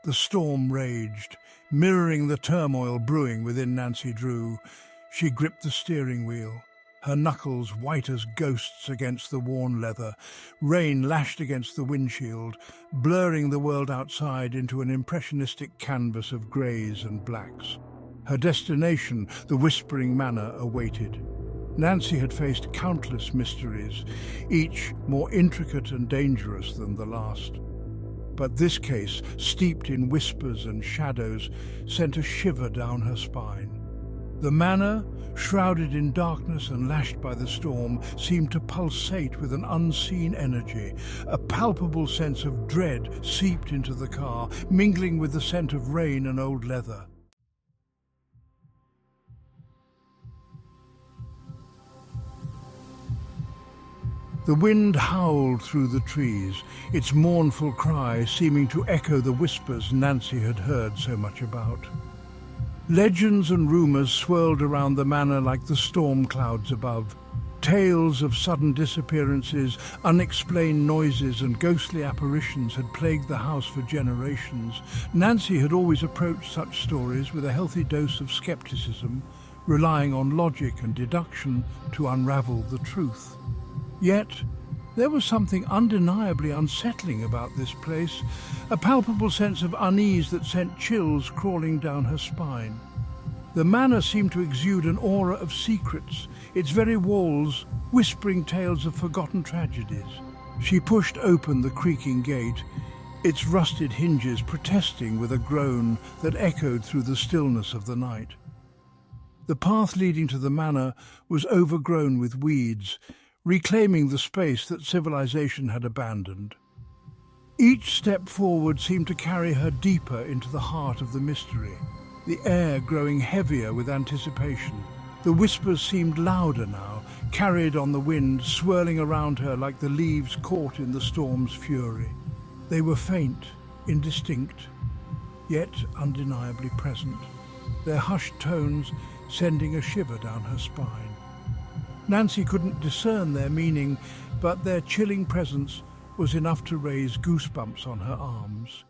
The storm raged, mirroring the turmoil brewing within Nancy Drew. She gripped the steering wheel, her knuckles white as ghosts against the worn leather. Rain lashed against the windshield, blurring the world outside into an impressionistic canvas of greys and blacks. Her destination, the Whispering Manor, awaited. Nancy had faced countless mysteries, each more intricate and dangerous than the last. But this case, steeped in whispers and shadows, sent a shiver down her spine. The manor, shrouded in darkness and lashed by the storm, seemed to pulsate with an unseen energy. A palpable sense of dread seeped into the car, mingling with the scent of rain and old leather. The wind howled through the trees, its mournful cry seeming to echo the whispers Nancy had heard so much about. Legends and rumours swirled around the manor like the storm clouds above. Tales of sudden disappearances, unexplained noises and ghostly apparitions had plagued the house for generations. Nancy had always approached such stories with a healthy dose of skepticism, relying on logic and deduction to unravel the truth. Yet, there was something undeniably unsettling about this place, a palpable sense of unease that sent chills crawling down her spine. The manor seemed to exude an aura of secrets, its very walls whispering tales of forgotten tragedies. She pushed open the creaking gate, its rusted hinges protesting with a groan that echoed through the stillness of the night. The path leading to the manor was overgrown with weeds, reclaiming the space that civilization had abandoned. Each step forward seemed to carry her deeper into the heart of the mystery, the air growing heavier with anticipation. The whispers seemed louder now, carried on the wind, swirling around her like the leaves caught in the storm's fury. They were faint, indistinct, yet undeniably present, their hushed tones sending a shiver down her spine. Nancy couldn't discern their meaning, but their chilling presence was enough to raise goosebumps on her arms.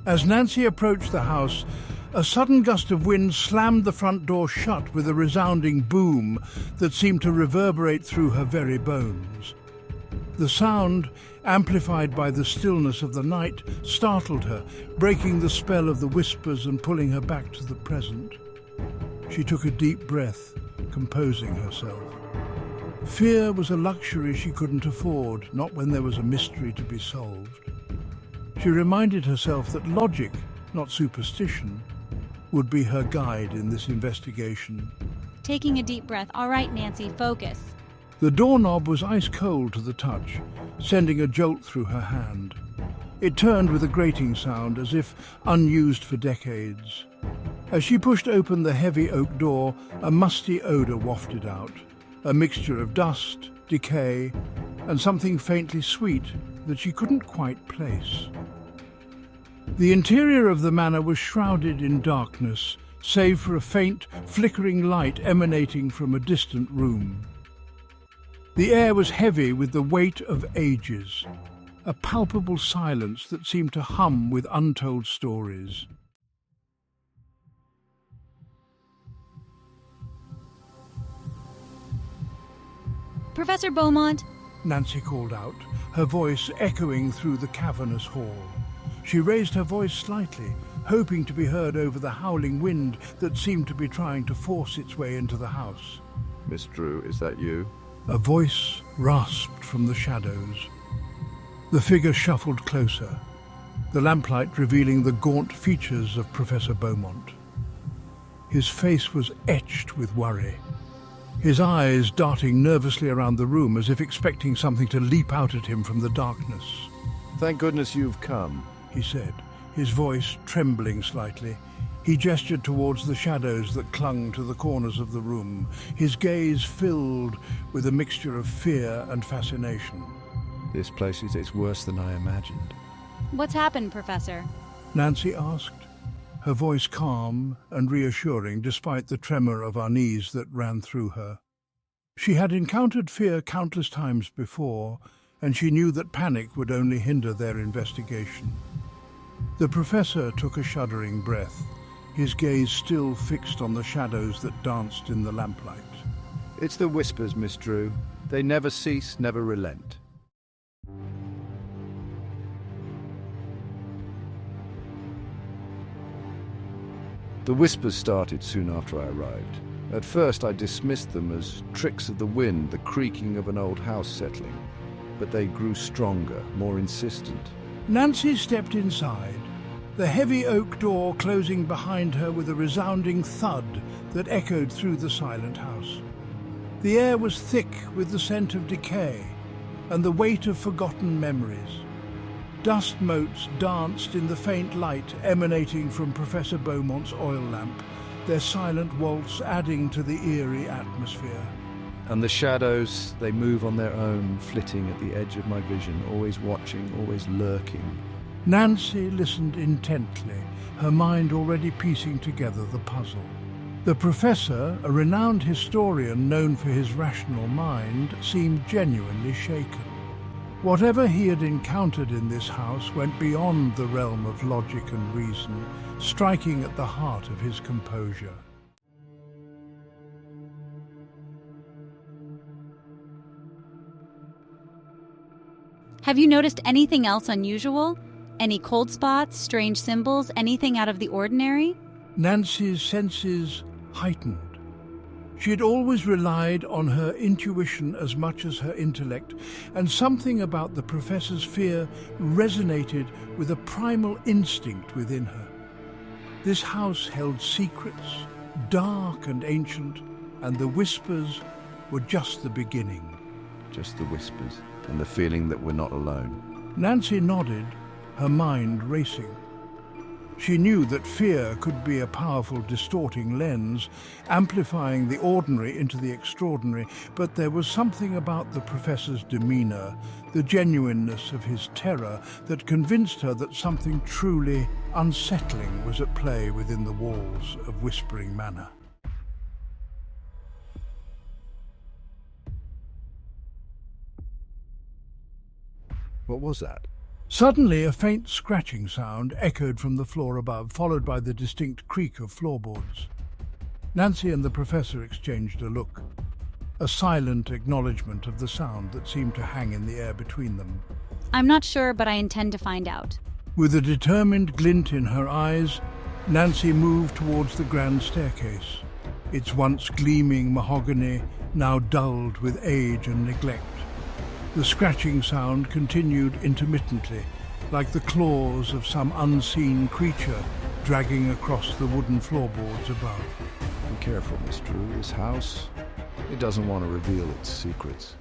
As Nancy approached the house, a sudden gust of wind slammed the front door shut with a resounding boom that seemed to reverberate through her very bones. The sound, amplified by the stillness of the night, startled her, breaking the spell of the whispers and pulling her back to the present. She took a deep breath, composing herself. Fear was a luxury she couldn't afford, not when there was a mystery to be solved. She reminded herself that logic, not superstition, would be her guide in this investigation. Taking a deep breath. All right, Nancy, focus. The doorknob was ice cold to the touch, sending a jolt through her hand. It turned with a grating sound, as if unused for decades. As she pushed open the heavy oak door, a musty odour wafted out, a mixture of dust, decay, and something faintly sweet that she couldn't quite place. The interior of the manor was shrouded in darkness, save for a faint, flickering light emanating from a distant room. The air was heavy with the weight of ages, a palpable silence that seemed to hum with untold stories. Professor Beaumont? Nancy called out, her voice echoing through the cavernous hall. She raised her voice slightly, hoping to be heard over the howling wind that seemed to be trying to force its way into the house. Miss Drew, is that you? A voice rasped from the shadows. The figure shuffled closer, the lamplight revealing the gaunt features of Professor Beaumont. His face was etched with worry, his eyes darting nervously around the room as if expecting something to leap out at him from the darkness. Thank goodness you've come, he said, his voice trembling slightly. He gestured towards the shadows that clung to the corners of the room, his gaze filled with a mixture of fear and fascination. This place is worse than I imagined. What's happened, Professor? Nancy asked, her voice calm and reassuring despite the tremor of unease that ran through her. She had encountered fear countless times before, and she knew that panic would only hinder their investigation. The professor took a shuddering breath, his gaze still fixed on the shadows that danced in the lamplight. It's the whispers, Miss Drew. They never cease, never relent. The whispers started soon after I arrived. At first I dismissed them as tricks of the wind, the creaking of an old house settling. But they grew stronger, more insistent. Nancy stepped inside, the heavy oak door closing behind her with a resounding thud that echoed through the silent house. The air was thick with the scent of decay and the weight of forgotten memories. Dust motes danced in the faint light emanating from Professor Beaumont's oil lamp, their silent waltz adding to the eerie atmosphere. And the shadows, they move on their own, flitting at the edge of my vision, always watching, always lurking. Nancy listened intently, her mind already piecing together the puzzle. The professor, a renowned historian known for his rational mind, seemed genuinely shaken. Whatever he had encountered in this house went beyond the realm of logic and reason, striking at the heart of his composure. Have you noticed anything else unusual? Any cold spots, strange symbols, anything out of the ordinary? Nancy's senses heightened. She had always relied on her intuition as much as her intellect, and something about the professor's fear resonated with a primal instinct within her. This house held secrets, dark and ancient, and the whispers were just the beginning. Just the whispers, and the feeling that we're not alone. Nancy nodded, her mind racing. She knew that fear could be a powerful distorting lens, amplifying the ordinary into the extraordinary, but there was something about the professor's demeanor, the genuineness of his terror, that convinced her that something truly unsettling was at play within the walls of Whispering Manor. What was that? Suddenly, a faint scratching sound echoed from the floor above, followed by the distinct creak of floorboards. Nancy and the professor exchanged a look, a silent acknowledgement of the sound that seemed to hang in the air between them. I'm not sure, but I intend to find out. With a determined glint in her eyes, Nancy moved towards the grand staircase, its once gleaming mahogany now dulled with age and neglect. The scratching sound continued intermittently, like the claws of some unseen creature dragging across the wooden floorboards above. Be careful, Miss Drew. This house, it doesn't want to reveal its secrets.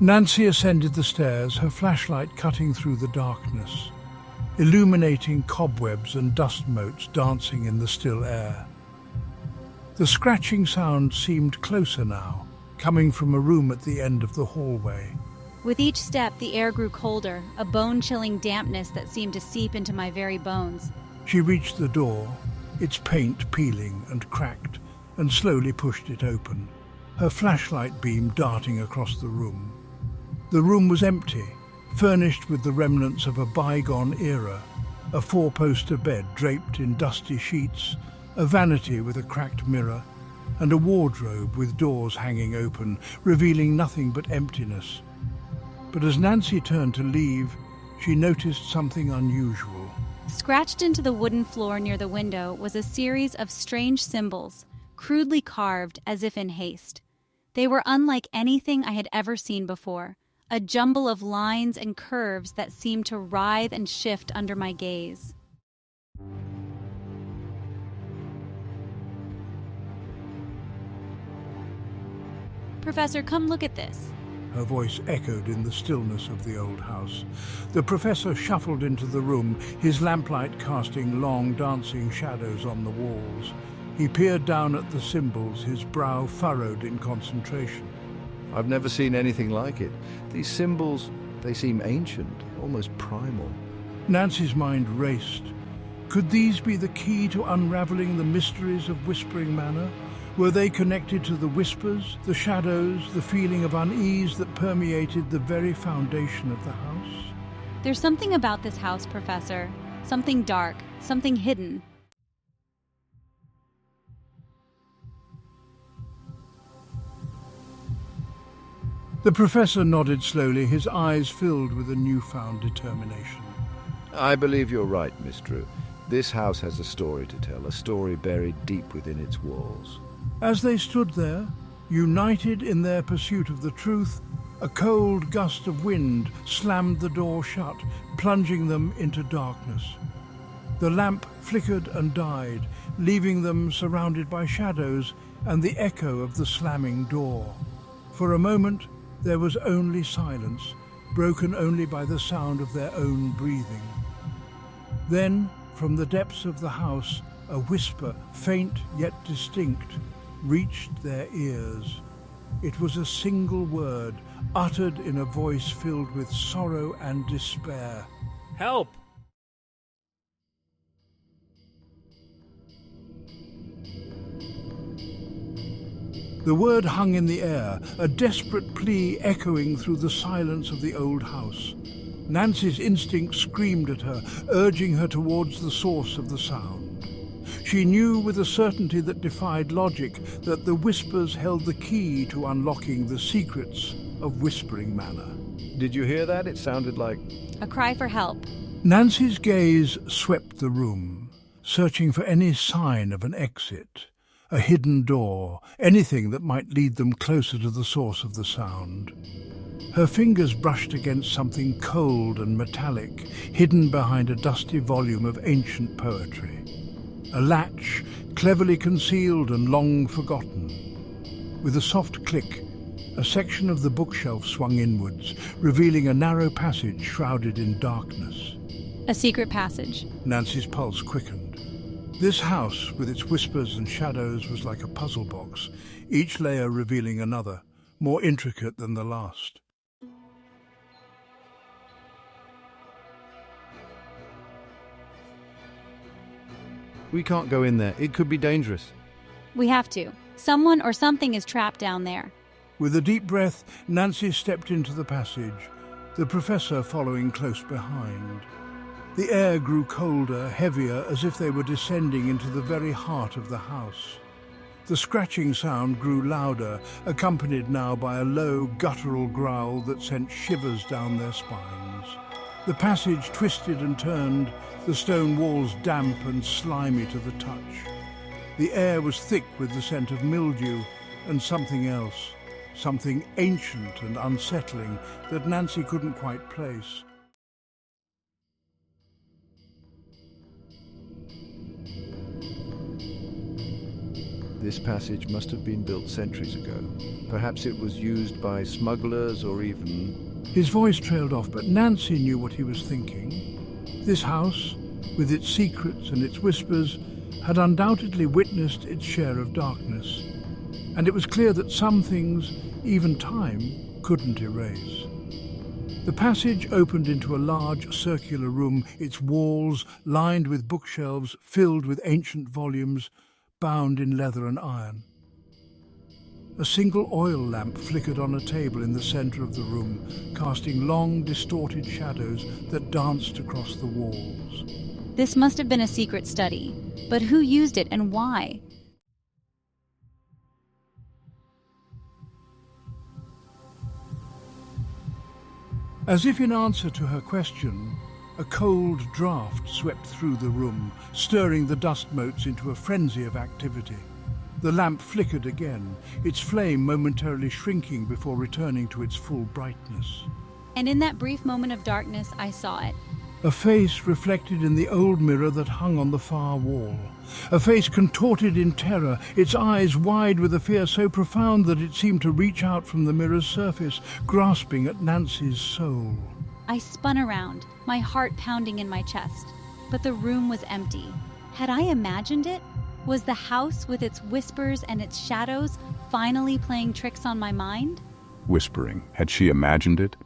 Nancy ascended the stairs, her flashlight cutting through the darkness, illuminating cobwebs and dust motes dancing in the still air. The scratching sound seemed closer now, coming from a room at the end of the hallway. With each step, the air grew colder, a bone-chilling dampness that seemed to seep into my very bones. She reached the door, its paint peeling and cracked, and slowly pushed it open, her flashlight beam darting across the room. The room was empty, furnished with the remnants of a bygone era, a four-poster bed draped in dusty sheets, a vanity with a cracked mirror, and a wardrobe with doors hanging open, revealing nothing but emptiness. But as Nancy turned to leave, she noticed something unusual. Scratched into the wooden floor near the window was a series of strange symbols, crudely carved as if in haste. They were unlike anything I had ever seen before, a jumble of lines and curves that seemed to writhe and shift under my gaze. Professor, come look at this. Her voice echoed in the stillness of the old house. The professor shuffled into the room, his lamplight casting long, dancing shadows on the walls. He peered down at the symbols, his brow furrowed in concentration. I've never seen anything like it. These symbols, they seem ancient, almost primal. Nancy's mind raced. Could these be the key to unraveling the mysteries of Whispering Manor? Were they connected to the whispers, the shadows, the feeling of unease that permeated the very foundation of the house? There's something about this house, Professor. Something dark, something hidden. The professor nodded slowly, his eyes filled with a newfound determination. I believe you're right, Miss Drew. This house has a story to tell, a story buried deep within its walls. As they stood there, united in their pursuit of the truth, a cold gust of wind slammed the door shut, plunging them into darkness. The lamp flickered and died, leaving them surrounded by shadows and the echo of the slamming door. For a moment, there was only silence, broken only by the sound of their own breathing. Then, from the depths of the house, a whisper, faint yet distinct, reached their ears. It was a single word, uttered in a voice filled with sorrow and despair. Help! The word hung in the air, a desperate plea echoing through the silence of the old house. Nancy's instinct screamed at her, urging her towards the source of the sound. She knew with a certainty that defied logic that the whispers held the key to unlocking the secrets of Whispering Manor. Did you hear that? It sounded like... A cry for help. Nancy's gaze swept the room, searching for any sign of an exit, a hidden door, anything that might lead them closer to the source of the sound. Her fingers brushed against something cold and metallic, hidden behind a dusty volume of ancient poetry. A latch, cleverly concealed and long forgotten. With a soft click, a section of the bookshelf swung inwards, revealing a narrow passage shrouded in darkness. A secret passage. Nancy's pulse quickened. This house, with its whispers and shadows, was like a puzzle box, each layer revealing another, more intricate than the last. We can't go in there. It could be dangerous. We have to. Someone or something is trapped down there. With a deep breath, Nancy stepped into the passage, the professor following close behind. The air grew colder, heavier, as if they were descending into the very heart of the house. The scratching sound grew louder, accompanied now by a low, guttural growl that sent shivers down their spines. The passage twisted and turned, the stone walls damp and slimy to the touch. The air was thick with the scent of mildew and something else, something ancient and unsettling that Nancy couldn't quite place. This passage must have been built centuries ago. Perhaps it was used by smugglers or even... His voice trailed off, but Nancy knew what he was thinking. This house, with its secrets and its whispers, had undoubtedly witnessed its share of darkness. And it was clear that some things, even time, couldn't erase. The passage opened into a large circular room, its walls lined with bookshelves filled with ancient volumes, bound in leather and iron. A single oil lamp flickered on a table in the center of the room, casting long, distorted shadows that danced across the walls. This must have been a secret study. But who used it and why? As if in answer to her question, a cold draft swept through the room, stirring the dust motes into a frenzy of activity. The lamp flickered again, its flame momentarily shrinking before returning to its full brightness. And in that brief moment of darkness, I saw it. A face reflected in the old mirror that hung on the far wall. A face contorted in terror, its eyes wide with a fear so profound that it seemed to reach out from the mirror's surface, grasping at Nancy's soul. I spun around, my heart pounding in my chest. But the room was empty. Had I imagined it? Was the house with its whispers and its shadows finally playing tricks on my mind? Whispering. Had she imagined it?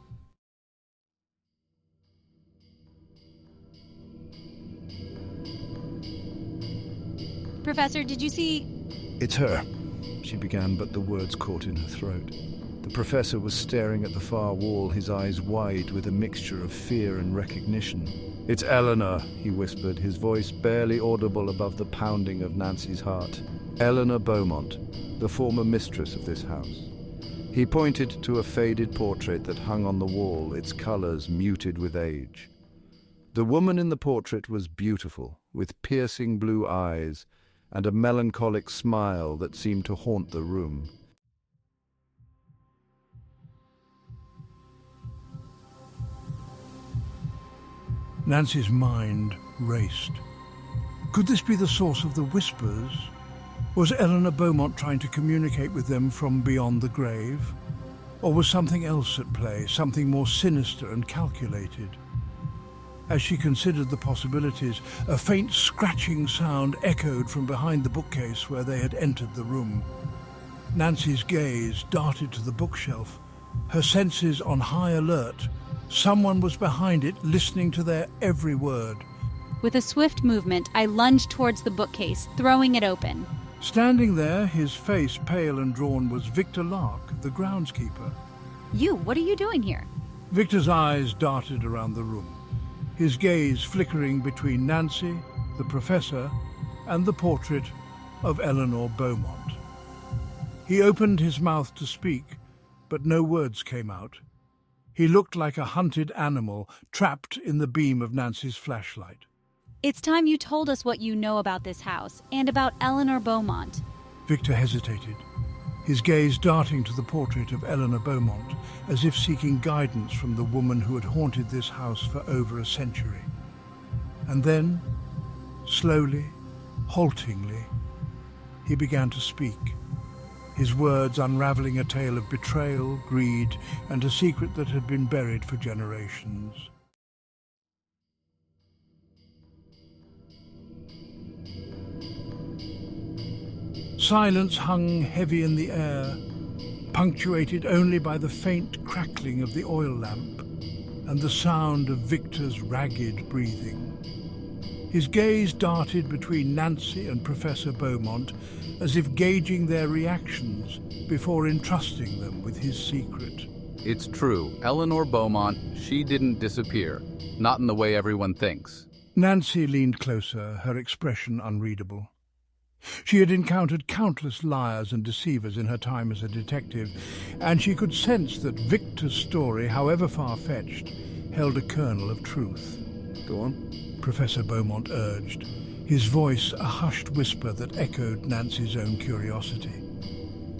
Professor, did you see... It's her, she began, but the words caught in her throat. The professor was staring at the far wall, his eyes wide with a mixture of fear and recognition. "It's Eleanor," he whispered, his voice barely audible above the pounding of Nancy's heart. "Eleanor Beaumont, the former mistress of this house." He pointed to a faded portrait that hung on the wall, its colors muted with age. The woman in the portrait was beautiful, with piercing blue eyes and a melancholic smile that seemed to haunt the room. Nancy's mind raced. Could this be the source of the whispers? Was Eleanor Beaumont trying to communicate with them from beyond the grave? Or was something else at play, something more sinister and calculated? As she considered the possibilities, a faint scratching sound echoed from behind the bookcase where they had entered the room. Nancy's gaze darted to the bookshelf, her senses on high alert. Someone was behind it, listening to their every word. With a swift movement, I lunged towards the bookcase, throwing it open. Standing there, his face pale and drawn, was Victor Lark, the groundskeeper. You, what are you doing here? Victor's eyes darted around the room, his gaze flickering between Nancy, the professor, and the portrait of Eleanor Beaumont. He opened his mouth to speak, but no words came out. He looked like a hunted animal trapped in the beam of Nancy's flashlight. It's time you told us what you know about this house and about Eleanor Beaumont. Victor hesitated, his gaze darting to the portrait of Eleanor Beaumont, as if seeking guidance from the woman who had haunted this house for over a century. And then, slowly, haltingly, he began to speak, his words unraveling a tale of betrayal, greed, and a secret that had been buried for generations. Silence hung heavy in the air, punctuated only by the faint crackling of the oil lamp and the sound of Victor's ragged breathing. His gaze darted between Nancy and Professor Beaumont, as if gauging their reactions before entrusting them with his secret. It's true. Eleanor Beaumont, she didn't disappear. Not in the way everyone thinks. Nancy leaned closer, her expression unreadable. She had encountered countless liars and deceivers in her time as a detective, and she could sense that Victor's story, however far-fetched, held a kernel of truth. "Go on," Professor Beaumont urged, his voice a hushed whisper that echoed Nancy's own curiosity.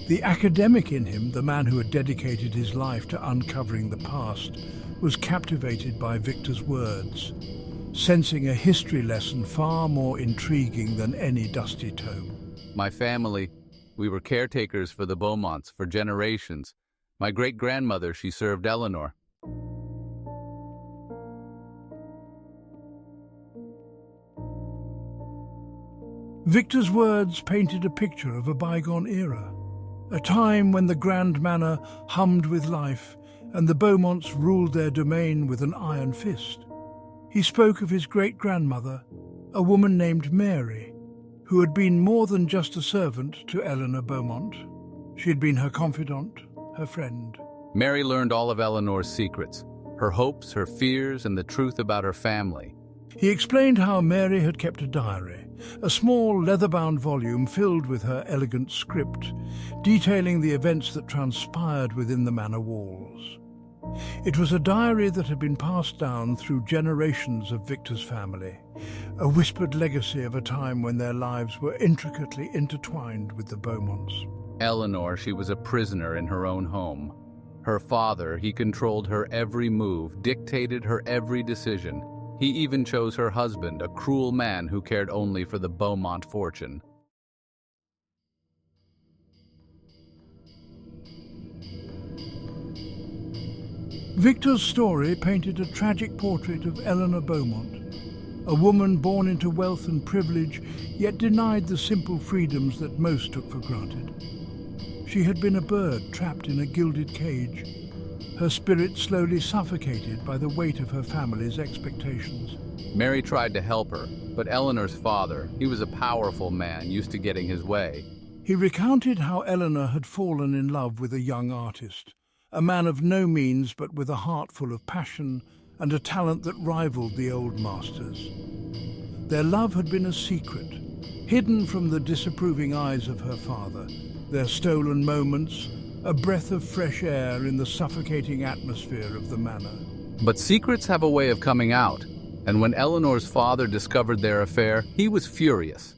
The academic in him, the man who had dedicated his life to uncovering the past, was captivated by Victor's words, sensing a history lesson far more intriguing than any dusty tome. My family, we were caretakers for the Beaumonts for generations. My great-grandmother, she served Eleanor. Victor's words painted a picture of a bygone era, a time when the Grand Manor hummed with life and the Beaumonts ruled their domain with an iron fist. He spoke of his great-grandmother, a woman named Mary, who had been more than just a servant to Eleanor Beaumont. She had been her confidant, her friend. Mary learned all of Eleanor's secrets, her hopes, her fears, and the truth about her family. He explained how Mary had kept a diary, a small leather-bound volume filled with her elegant script, detailing the events that transpired within the manor walls. It was a diary that had been passed down through generations of Victor's family, a whispered legacy of a time when their lives were intricately intertwined with the Beaumonts. Eleanor, she was a prisoner in her own home. Her father, he controlled her every move, dictated her every decision. He even chose her husband, a cruel man who cared only for the Beaumont fortune. Victor's story painted a tragic portrait of Eleanor Beaumont, a woman born into wealth and privilege, yet denied the simple freedoms that most took for granted. She had been a bird trapped in a gilded cage, her spirit slowly suffocated by the weight of her family's expectations. Mary tried to help her, but Eleanor's father, he was a powerful man used to getting his way. He recounted how Eleanor had fallen in love with a young artist, a man of no means but with a heart full of passion and a talent that rivaled the old masters. Their love had been a secret, hidden from the disapproving eyes of her father, their stolen moments, a breath of fresh air in the suffocating atmosphere of the manor. But secrets have a way of coming out, and when Eleanor's father discovered their affair, he was furious.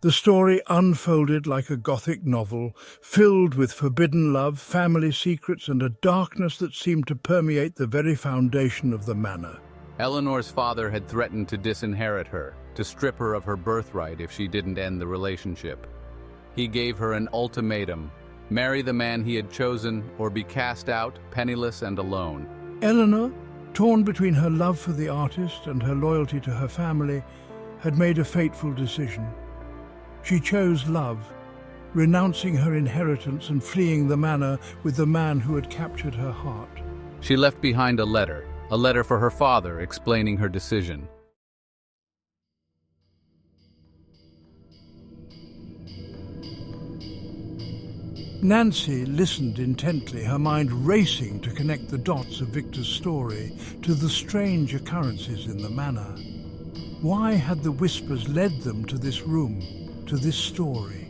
The story unfolded like a Gothic novel, filled with forbidden love, family secrets, and a darkness that seemed to permeate the very foundation of the manor. Eleanor's father had threatened to disinherit her, to strip her of her birthright if she didn't end the relationship. He gave her an ultimatum: marry the man he had chosen or be cast out, penniless and alone. Eleanor, torn between her love for the artist and her loyalty to her family, had made a fateful decision. She chose love, renouncing her inheritance and fleeing the manor with the man who had captured her heart. She left behind a letter for her father explaining her decision. Nancy listened intently, her mind racing to connect the dots of Victor's story to the strange occurrences in the manor. Why had the whispers led them to this room, to this story?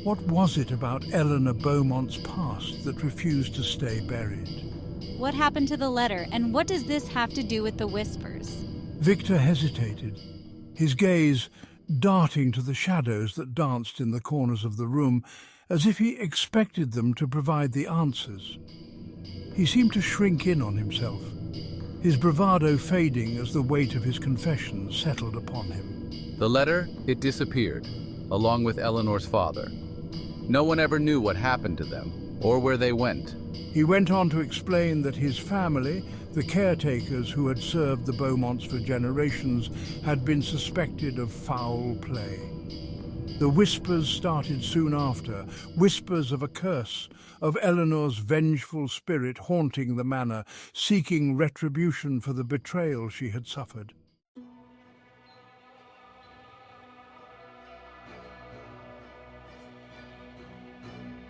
What was it about Eleanor Beaumont's past that refused to stay buried? What happened to the letter, and what does this have to do with the whispers? Victor hesitated, his gaze darting to the shadows that danced in the corners of the room, as if he expected them to provide the answers. He seemed to shrink in on himself, his bravado fading as the weight of his confession settled upon him. The letter, it disappeared, along with Eleanor's father. No one ever knew what happened to them, or where they went. He went on to explain that his family, the caretakers who had served the Beaumonts for generations, had been suspected of foul play. The whispers started soon after, whispers of a curse, of Eleanor's vengeful spirit haunting the manor, seeking retribution for the betrayal she had suffered.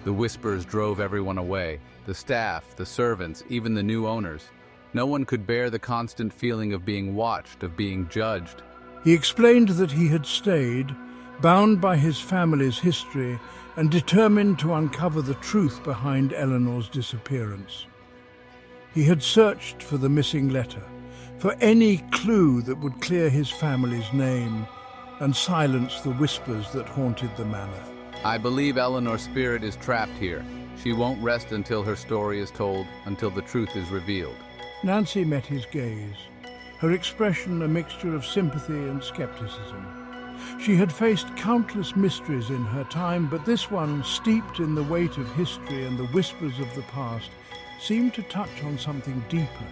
The whispers drove everyone away, the staff, the servants, even the new owners. No one could bear the constant feeling of being watched, of being judged. He explained that he had stayed, bound by his family's history and determined to uncover the truth behind Eleanor's disappearance. He had searched for the missing letter, for any clue that would clear his family's name and silence the whispers that haunted the manor. I believe Eleanor's spirit is trapped here. She won't rest until her story is told, until the truth is revealed. Nancy met his gaze, her expression a mixture of sympathy and skepticism. She had faced countless mysteries in her time, but this one, steeped in the weight of history and the whispers of the past, seemed to touch on something deeper,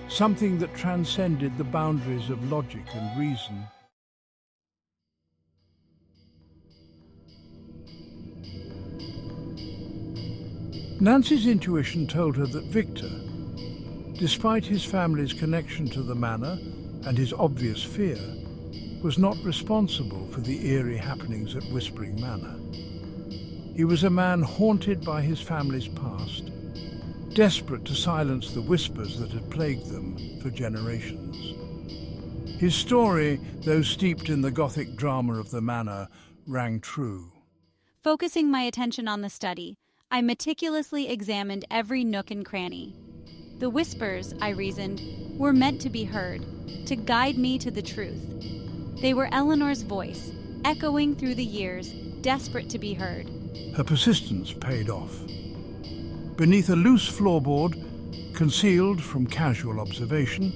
something that transcended the boundaries of logic and reason. Nancy's intuition told her that Victor, despite his family's connection to the manor and his obvious fear, was not responsible for the eerie happenings at Whispering Manor. He was a man haunted by his family's past, desperate to silence the whispers that had plagued them for generations. His story, though steeped in the Gothic drama of the manor, rang true. Focusing my attention on the study, I meticulously examined every nook and cranny. The whispers, I reasoned, were meant to be heard, to guide me to the truth. They were Eleanor's voice, echoing through the years, desperate to be heard. Her persistence paid off. Beneath a loose floorboard, concealed from casual observation,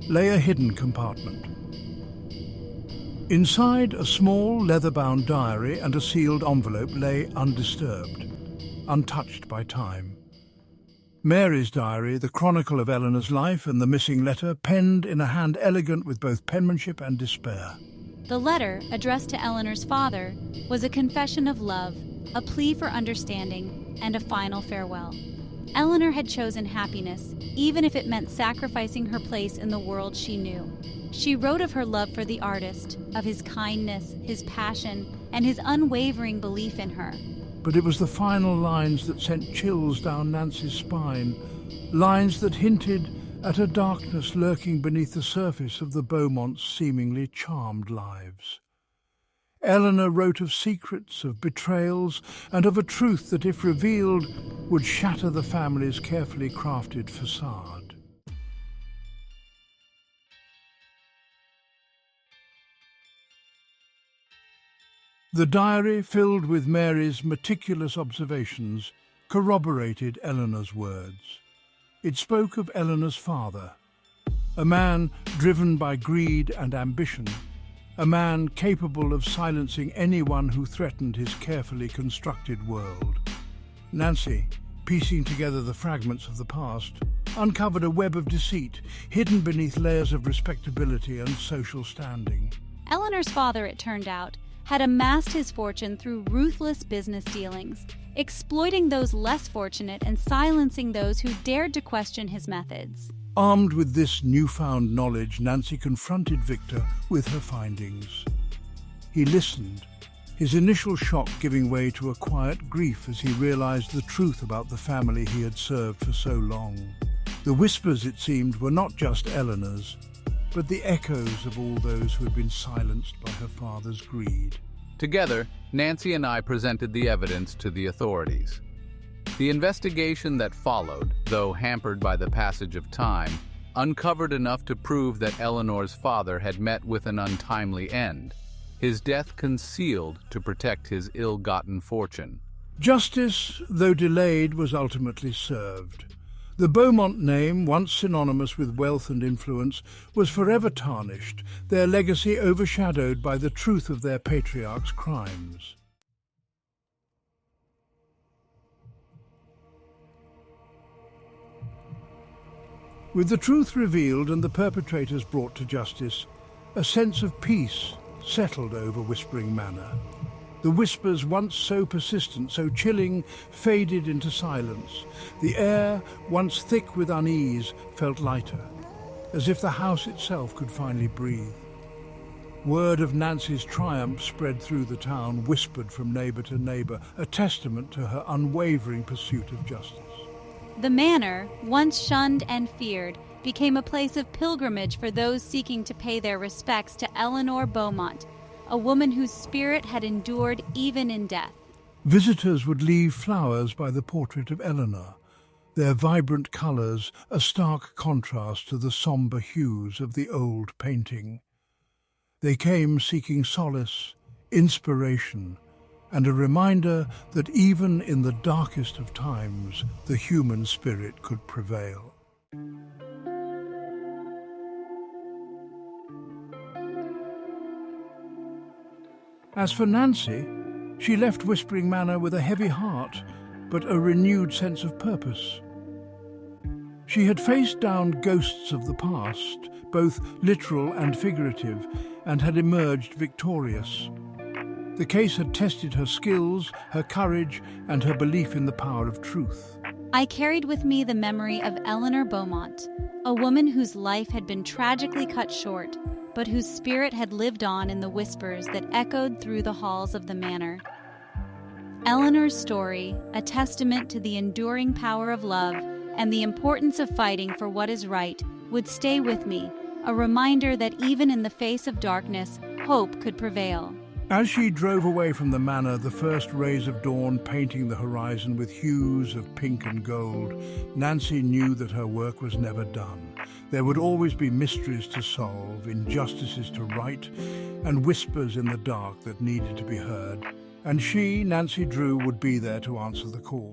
lay a hidden compartment. Inside, a small leather-bound diary and a sealed envelope lay undisturbed, untouched by time. Mary's diary, the chronicle of Eleanor's life and the missing letter, penned in a hand elegant with both penmanship and despair. The letter, addressed to Eleanor's father, was a confession of love, a plea for understanding, and a final farewell. Eleanor had chosen happiness, even if it meant sacrificing her place in the world she knew. She wrote of her love for the artist, of his kindness, his passion, and his unwavering belief in her. But it was the final lines that sent chills down Nancy's spine, lines that hinted at a darkness lurking beneath the surface of the Beaumonts' seemingly charmed lives. Eleanor wrote of secrets, of betrayals, and of a truth that, if revealed, would shatter the family's carefully crafted facade. The diary, filled with Mary's meticulous observations, corroborated Eleanor's words. It spoke of Eleanor's father, a man driven by greed and ambition, a man capable of silencing anyone who threatened his carefully constructed world. Nancy, piecing together the fragments of the past, uncovered a web of deceit hidden beneath layers of respectability and social standing. Eleanor's father, it turned out, had amassed his fortune through ruthless business dealings, exploiting those less fortunate and silencing those who dared to question his methods. Armed with this newfound knowledge, Nancy confronted Victor with her findings. He listened, his initial shock giving way to a quiet grief as he realized the truth about the family he had served for so long. The whispers, it seemed, were not just Eleanor's, but the echoes of all those who had been silenced by her father's greed. Together, Nancy and I presented the evidence to the authorities. The investigation that followed, though hampered by the passage of time, uncovered enough to prove that Eleanor's father had met with an untimely end, his death concealed to protect his ill-gotten fortune. Justice, though delayed, was ultimately served. The Beaumont name, once synonymous with wealth and influence, was forever tarnished, their legacy overshadowed by the truth of their patriarch's crimes. With the truth revealed and the perpetrators brought to justice, a sense of peace settled over Whispering Manor. The whispers, once so persistent, so chilling, faded into silence. The air, once thick with unease, felt lighter, as if the house itself could finally breathe. Word of Nancy's triumph spread through the town, whispered from neighbour to neighbour, a testament to her unwavering pursuit of justice. The manor, once shunned and feared, became a place of pilgrimage for those seeking to pay their respects to Eleanor Beaumont, a woman whose spirit had endured even in death. Visitors would leave flowers by the portrait of Eleanor, their vibrant colours a stark contrast to the sombre hues of the old painting. They came seeking solace, inspiration, and a reminder that even in the darkest of times, the human spirit could prevail. As for Nancy, she left Whispering Manor with a heavy heart, but a renewed sense of purpose. She had faced down ghosts of the past, both literal and figurative, and had emerged victorious. The case had tested her skills, her courage, and her belief in the power of truth. I carried with me the memory of Eleanor Beaumont, a woman whose life had been tragically cut short, but whose spirit had lived on in the whispers that echoed through the halls of the manor. Eleanor's story, a testament to the enduring power of love and the importance of fighting for what is right, would stay with me, a reminder that even in the face of darkness, hope could prevail. As she drove away from the manor, the first rays of dawn painting the horizon with hues of pink and gold, Nancy knew that her work was never done. There would always be mysteries to solve, injustices to right, and whispers in the dark that needed to be heard. And she, Nancy Drew, would be there to answer the call.